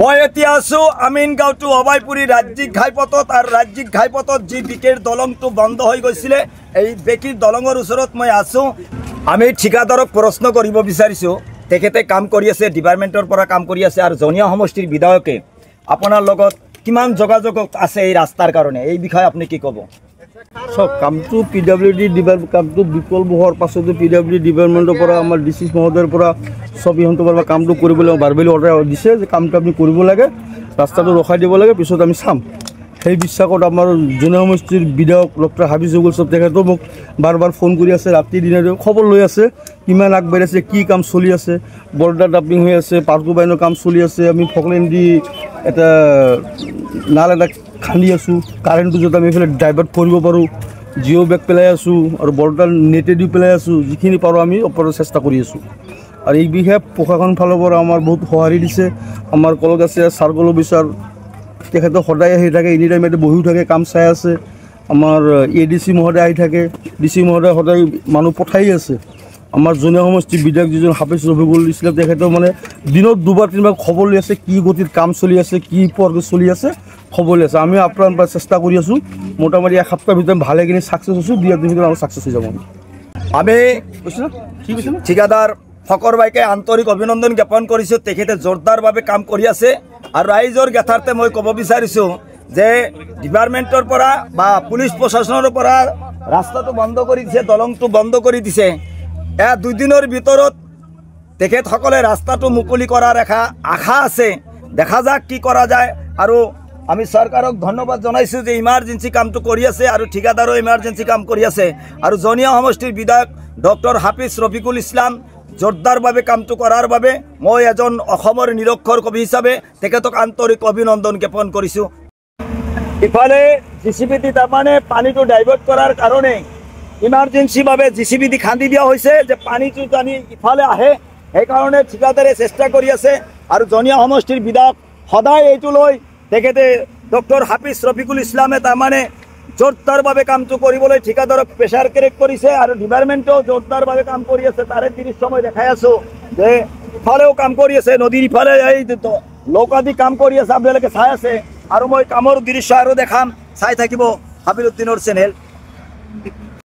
মই এতিয়া আছো আমিনগাঁও টু অভয়পুৰী ৰাজ্যিক ঘাইপথত আৰু ৰাজ্যিক ঘাইপথত যি বিকেৰ দলংটো বন্ধ হৈ গৈছিলে এই বেকিৰ দলঙৰ ওচৰত মই আছো। আমি ঠিকাদাৰক প্ৰশ্ন কৰিব বিচাৰিছো, তেখেতে কাম কৰি আছে, ডিপাৰ্টমেণ্টৰ পৰা কাম কৰি আছে আৰু জনীয়া সমষ্টিৰ বিধায়কে আপোনাৰ লগত কিমান যোগাযোগ আছে এই ৰাস্তাৰ কাৰণে, এই বিষয়ে আপুনি কি ক'ব? সব কামটো PWD কামটো বিকল্প হোৱাৰ পাছতো PWD ডিপাৰ্টমেণ্টৰ পৰা আমাৰ ডিচি মহোদয়ৰ পৰা সব ইহঁতৰ পৰা কামটো কৰিবলৈ বাৰবেলি অৰ্ডাৰ দিছে যে কামটো আপুনি কৰিব লাগে, ৰাস্তাটো ৰখাই দিব লাগে, পিছত আমি চাম। সেই বিশ্বাসত আমাৰ জনীয়া সমষ্টিৰ বিধায়ক ডক্টৰ হাফিজ উল সব তেখেতেও মোক বাৰ বাৰ ফোন কৰি আছে, ৰাতি দিনে খবৰ লৈ আছে কিমান আগবাঢ়িছে, কি কাম চলি আছে, বৰ্ডাৰ ডাম্পিং হৈ আছে, পাৰ্কো বাইনৰ কাম চলি আছে, আমি ফকলেন দি এটা নাল এটা খান্দি আছোঁ, কাৰেণ্টটো যাতে আমি এইফালে ডাইভাৰ্ট কৰিব পাৰোঁ, জিঅ' বেগ পেলাই আছোঁ আৰু বৰ্ডাৰ নেটেদি পেলাই আছোঁ, যিখিনি পাৰোঁ আমি ওপৰত চেষ্টা কৰি আছোঁ। আৰু এই বিষয়ে প্ৰশাসন ফালৰ পৰা আমাৰ বহুত সঁহাৰি দিছে। আমাৰ কলত আছে চাৰ্কল অফিচাৰ, তেখেতে সদায় আহি থাকে, এনি টাইম ইয়াতে বহিও থাকে, কাম চাই আছে। আমাৰ ADC মহোদয় আহি থাকে, DC মহোদয় সদায় মানুহ পঠাই আছে। আমাৰ জনীয়া সমষ্টিৰ বিধায়ক যিজন হাফিজ ৰফিকুল ইছলাম তেখেতেও মানে দিনত দুবাৰ তিনিবাৰ খবৰ লৈ আছে, কি গতিত কাম চলি আছে, কি পৰ্যায়ত চলি আছে খবৰ লৈ আছে। আমি আপ্ৰাণ চেষ্টা কৰি আছোঁ, মোটামুটি এক সপ্তাহৰ ভিতৰত ভালেখিনি ছাকচেছ হৈছোঁ, 2 দিনৰ ভিতৰত আমাৰ ছাকচেছ হৈ যাব। আমি ঠিকাদাৰ ফকৰ বাইকে আন্তৰিক অভিনন্দন জ্ঞাপন কৰিছোঁ, তেখেতে জোৰদাৰভাৱে কাম কৰি আছে। আৰু ৰাইজৰ জ্ঞাতাৰ্থে মই ক'ব বিচাৰিছোঁ যে ডিপাৰ্টমেণ্টৰ পৰা বা পুলিচ প্ৰশাসনৰ পৰা ৰাস্তাটো বন্ধ কৰি দিছে, দলংটো বন্ধ কৰি দিছে। 2 দিনৰ ভিতৰত তেখেতসকলে ৰাস্তাটো মুকলি কৰাৰ আশা আছে, দেখা যাক কি কৰা যায়। আৰু আমি চৰকাৰক ধন্যবাদ জনাইছোঁ যে ইমাৰ্জেঞ্চি কামটো কৰি আছে আৰু ঠিকাদাৰো ইমাৰ্জেঞ্চি কাম কৰি আছে। আৰু জনীয়া সমষ্টিৰ বিধায়ক ডক্টৰ হাফিজ ৰফিকুল ইছলাম জোৰদাৰভাৱে কামটো কৰাৰ বাবে মই এজন অসমৰ নিৰক্ষৰ কবি হিচাপে তেখেতক আন্তৰিক অভিনন্দন জ্ঞাপন কৰিছোঁ। ইফালে JCB দি তাৰমানে পানীটো ডাইভাৰ্ট কৰাৰ কাৰণে ইমাৰ্জেঞ্চিভাৱে JCB দি খান্দি দিয়া হৈছে যে পানীটো টানি ইফালে আহে, সেইকাৰণে ঠিকাদাৰে চেষ্টা কৰি আছে। আৰু জনীয়া সমষ্টিৰ বিধায়ক সদায় এইটো লৈ তেখেতে ডক্টৰ হাফিজ ৰফিকুল ইছলামে তাৰমানে জোৰদাৰভাৱে কামটো কৰিবলৈ ঠিকাদাৰক প্ৰেছাৰ ক্ৰিয়েট কৰিছে আৰু ডিপাৰ্টমেণ্টেও জোৰদাৰভাৱে কাম কৰি আছে। তাৰে দৃশ্য মই দেখাই আছোঁ যে ইফালেও কাম কৰি আছে, নদীৰ ইফালে এই নৌকা দি কাম কৰি আছে, আপোনালোকে চাই আছে। আৰু মই কামৰ দৃশ্য আৰু দেখাম, চাই থাকিব হাবিলুদ্দিনৰ চেনেল।